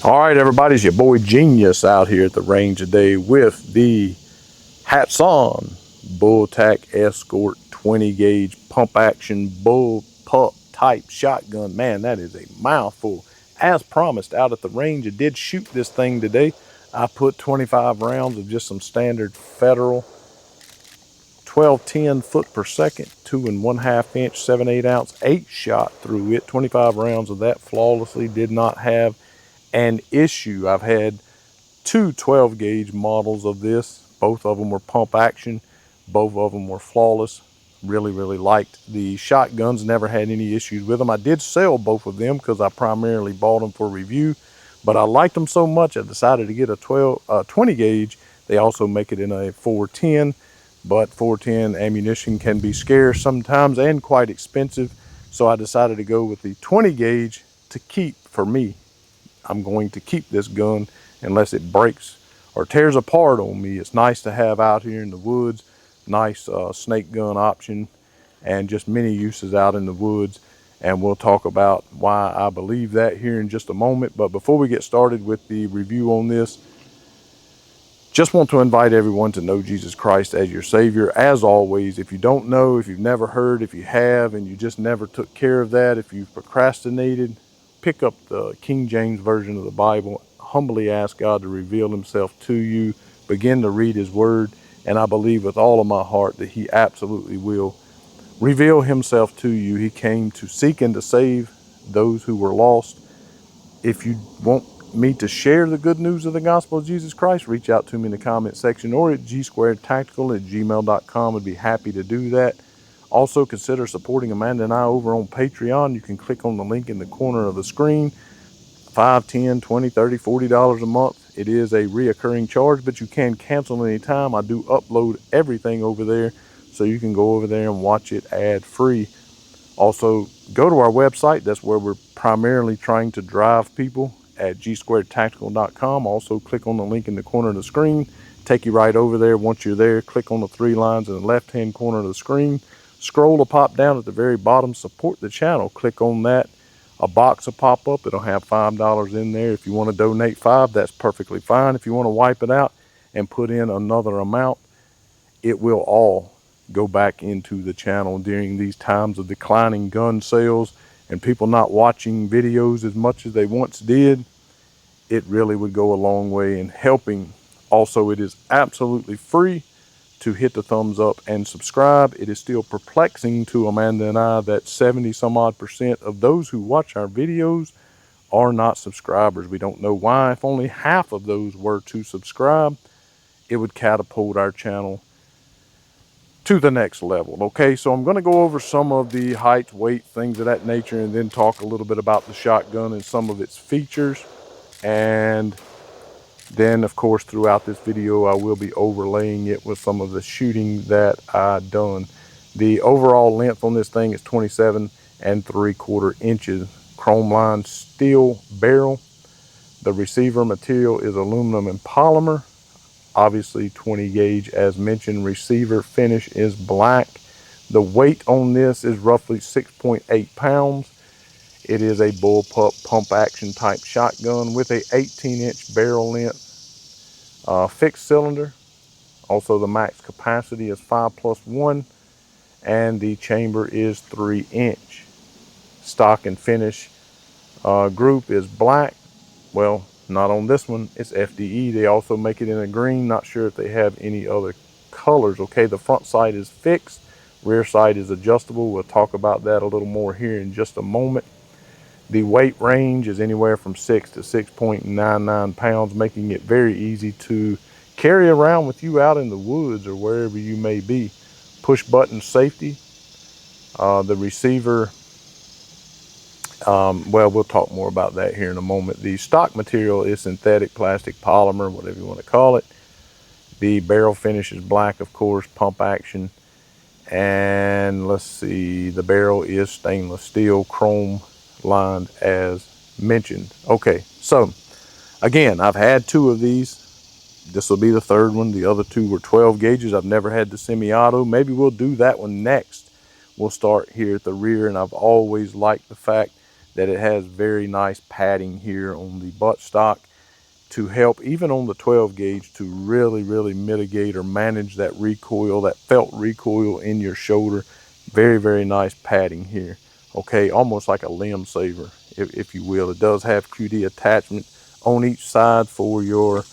All right, everybody, it's your boy Genius out here at the range today with the hats on BullTac Escort 20 gauge pump action Bullpup type shotgun. Man, that is a mouthful. As promised, out at the range, I did shoot this thing today. I put 25 rounds of just some standard Federal 12-10 foot per second, 2 1/2 inch, 7/8 ounce, 8 shot through it. 25 rounds of that flawlessly. Did not have an issue. I've had two 12 gauge models of this. Both of them were pump action. Both of them were flawless. Really liked the shotguns. Never had any issues with them. I did sell both of them because I primarily bought them for review, but I liked them so much I decided to get a 20 gauge. They also make it in a 410, but 410 ammunition can be scarce sometimes and quite expensive, so I decided to go with the 20 gauge to keep for me. I'm going to keep this gun unless it breaks or tears apart on me. It's nice to have out here in the woods. Nice snake gun option and just many uses out in the woods. And we'll talk about why I believe that here in just a moment. But before we get started with the review on this, just want to invite everyone to know Jesus Christ as your Savior. As always, if you don't know, if you've never heard, if you have and you just never took care of that, if you've procrastinated, pick up the King James Version of the Bible. Humbly ask God to reveal himself to you. Begin to read his word. And I believe with all of my heart that he absolutely will reveal himself to you. He came to seek and to save those who were lost. If you want me to share the good news of the gospel of Jesus Christ, reach out to me in the comment section or at gsquaredtactical@gmail.com. I'd be happy to do that. Also, consider supporting Amanda and I over on Patreon. You can click on the link in the corner of the screen. $5, $10, $20, $30, $40 a month. It is a reoccurring charge, but you can cancel anytime. I do upload everything over there, so you can go over there and watch it ad-free. Also, go to our website. That's where we're primarily trying to drive people, at gsquaredtactical.com. Also, click on the link in the corner of the screen. Take you right over there. Once you're there, click on the 3 lines in the left-hand corner of the screen. Scroll to pop down at the very bottom. Support the channel. Click on that. A box will pop up. It'll have $5 in there. If you want to donate $5, that's perfectly fine. If you want to wipe it out and put in another amount, it will all go back into the channel during these times of declining gun sales and people not watching videos as much as they once did. It really would go a long way in helping. Also, it is absolutely free to hit the thumbs up and subscribe. It is still perplexing to Amanda and I that 70 some odd % of those who watch our videos are not subscribers. We don't know why. If only half of those were to subscribe, it would catapult our channel to the next level. Okay, so I'm going to go over some of the height, weight, things of that nature, and then talk a little bit about the shotgun and some of its features. And then, of course, throughout this video, I will be overlaying it with some of the shooting that I've done. The overall length on this thing is 27 3/4 inches. Chrome lined steel barrel. The receiver material is aluminum and polymer. Obviously 20 gauge, as mentioned. Receiver finish is black. The weight on this is roughly 6.8 pounds. It is a Bullpup pump action type shotgun with a 18-inch barrel length, fixed cylinder. Also, the max capacity is 5+1, and the chamber is 3-inch. Stock and finish group is black. Well, not on this one. It's FDE. They also make it in a green. Not sure if they have any other colors. Okay, the front sight is fixed. Rear sight is adjustable. We'll talk about that a little more here in just a moment. The weight range is anywhere from 6 to 6.99 pounds, making it very easy to carry around with you out in the woods or wherever you may be. Push button safety. The receiver, well, we'll talk more about that here in a moment. The stock material is synthetic, plastic, polymer, whatever you want to call it. The barrel finish is black, of course, pump action. And let's see, the barrel is stainless steel, chrome lined as mentioned. Okay, so again, I've had 2 of these. This will be the 3rd one. The other 2 were 12 gauges. I've never had the semi-auto. Maybe we'll do that one next. We'll start here at the rear, and I've always liked the fact that it has very nice padding here on the buttstock to help, even on the 12 gauge, to really mitigate or manage that recoil, that felt recoil in your shoulder. Very nice padding here. Okay, almost like a limb saver, if you will. It does have QD attachment on each side for your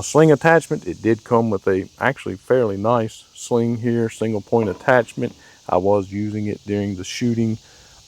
sling attachment. It did come with a actually fairly nice sling here, single point attachment. I was using it during the shooting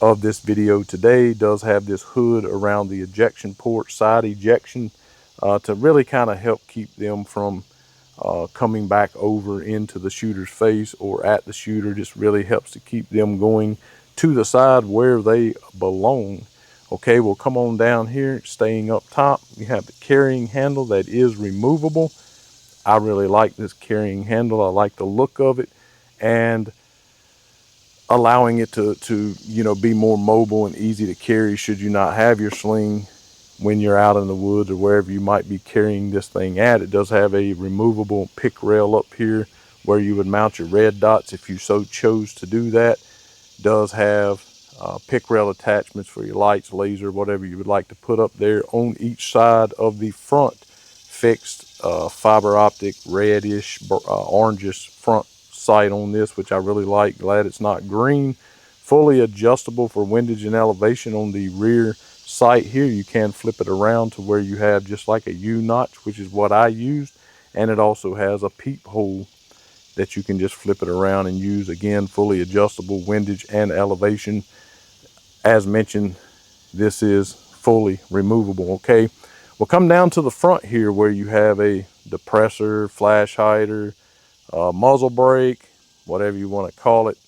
of this video today. It does have this hood around the ejection port, side ejection, to really kind of help keep them from coming back over into the shooter's face or at the shooter. Just really helps to keep them going to the side where they belong. Okay, we'll come on down here, staying up top. You have the carrying handle that is removable. I really like this carrying handle. I like the look of it, and allowing it to you know, be more mobile and easy to carry should you not have your sling when you're out in the woods or wherever you might be carrying this thing at. It does have a removable pick rail up here where you would mount your red dots if you so chose to do that. It does have pick rail attachments for your lights, laser, whatever you would like to put up there on each side of the front fixed fiber optic reddish orangish front sight on this, which I really like. Glad it's not green. Fully adjustable for windage and elevation on the rear sight here. You can flip it around to where you have just like a U notch, which is what I used, and it also has a peephole that you can just flip it around and use. Again, fully adjustable windage and elevation. As mentioned, this is fully removable. Okay, we'll come down to the front here where you have a depressor, flash hider, muzzle brake, whatever you want to call it.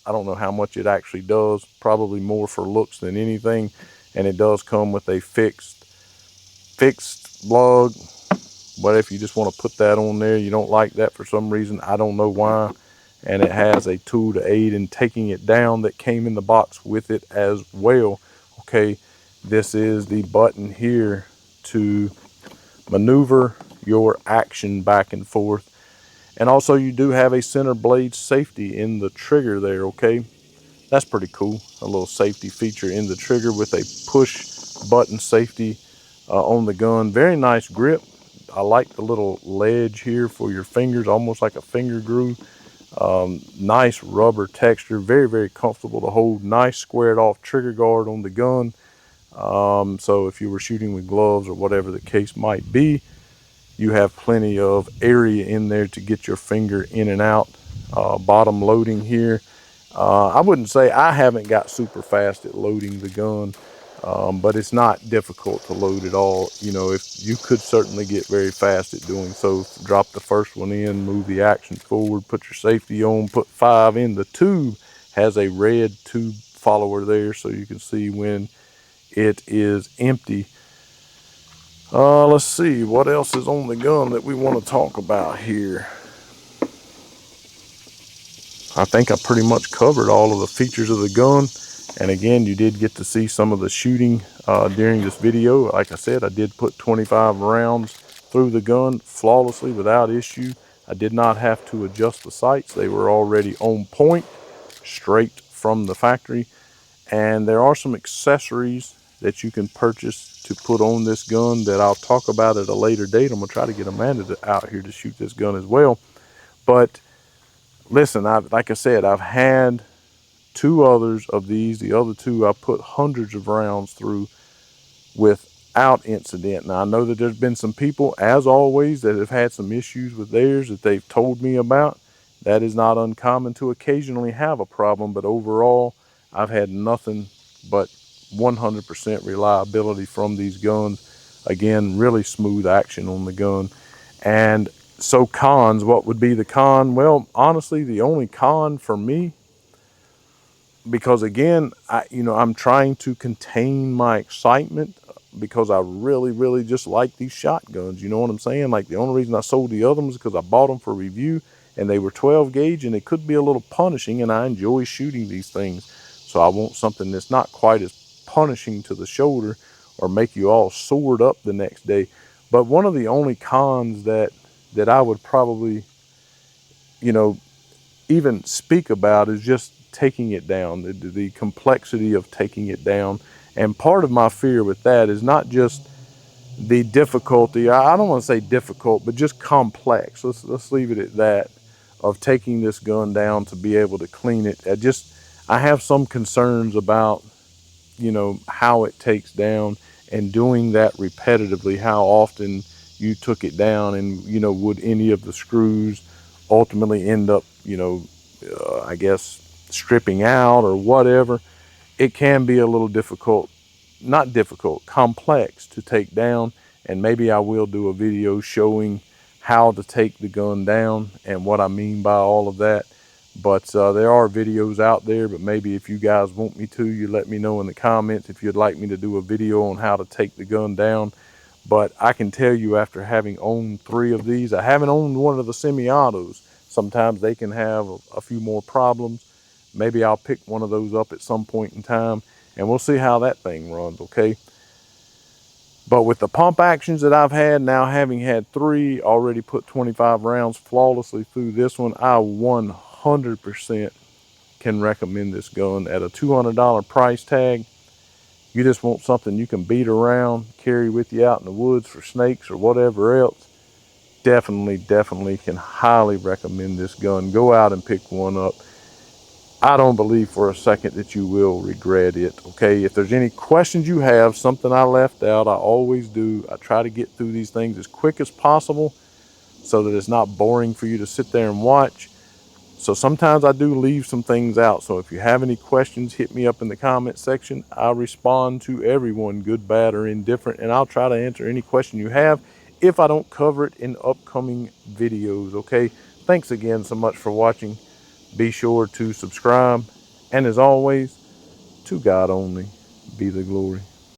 I don't know how much it actually does, probably more for looks than anything. And it does come with a fixed lug. But if you just want to put that on there, you don't like that for some reason, I don't know why. And it has a tool to aid in taking it down that came in the box with it as well. Okay, this is the button here to maneuver your action back and forth. And also you do have a center blade safety in the trigger there. Okay, that's pretty cool. A little safety feature in the trigger with a push button safety on the gun. Very nice grip. I like the little ledge here for your fingers, almost like a finger groove. Nice rubber texture, very comfortable to hold. Nice squared off trigger guard on the gun. So if you were shooting with gloves or whatever the case might be, you have plenty of area in there to get your finger in and out. Bottom loading here. I wouldn't say, I haven't got super fast at loading the gun, but it's not difficult to load at all. You know, if you could certainly get very fast at doing so. Drop the first one in, move the action forward, put your safety on, put 5 in. The tube has a red tube follower there, so you can see when it is empty. Let's see what else is on the gun that we want to talk about here. I think I pretty much covered all of the features of the gun. And again, you did get to see some of the shooting during this video. Like I said, I did put 25 rounds through the gun flawlessly without issue. I did not have to adjust the sights. They were already on point, straight from the factory. And there are some accessories that you can purchase to put on this gun that I'll talk about at a later date. I'm gonna try to get Amanda out here to shoot this gun as well. But listen, like I said, I've had 2 others of these. The other 2 I put hundreds of rounds through without incident. Now I know that there's been some people, as always, that have had some issues with theirs that they've told me about. That is not uncommon to occasionally have a problem, but overall I've had nothing but 100% reliability from these guns. Again, really smooth action on the gun. And so cons, what would be the con? Well, honestly, the only con for me, because again, I'm trying to contain my excitement because I really just like these shotguns. You know what I'm saying? Like, the only reason I sold the other ones is because I bought them for review and they were 12 gauge and it could be a little punishing, and I enjoy shooting these things. So I want something that's not quite as punishing to the shoulder or make you all sored up the next day. But one of the only cons that I would probably, even speak about is just taking it down, the complexity of taking it down. And part of my fear with that is not just the difficulty. I don't want to say difficult, but just complex. Let's leave it at that, of taking this gun down to be able to clean it. I have some concerns about, how it takes down, and doing that repetitively, how often you took it down, and, would any of the screws ultimately end up, I guess, stripping out or whatever. It can be a little difficult, not difficult, complex to take down. And maybe I will do a video showing how to take the gun down and what I mean by all of that. But there are videos out there, but maybe if you guys want me to, you let me know in the comments if you'd like me to do a video on how to take the gun down. But I can tell you, after having owned 3 of these, I haven't owned one of the semi-autos. Sometimes they can have a few more problems. Maybe I'll pick one of those up at some point in time, and we'll see how that thing runs, okay? But with the pump actions that I've had, now having had 3, already put 25 rounds flawlessly through this one, I 100% can recommend this gun at a $200 price tag. You just want something you can beat around, carry with you out in the woods for snakes or whatever else. Definitely can highly recommend this gun. Go out and pick one up. I don't believe for a second that you will regret it, okay? If there's any questions you have, something I left out, I always do. I try to get through these things as quick as possible so that it's not boring for you to sit there and watch. So sometimes I do leave some things out. So if you have any questions, hit me up in the comment section. I respond to everyone, good, bad, or indifferent, and I'll try to answer any question you have if I don't cover it in upcoming videos, okay? Thanks again so much for watching. Be sure to subscribe, and as always, to God only be the glory.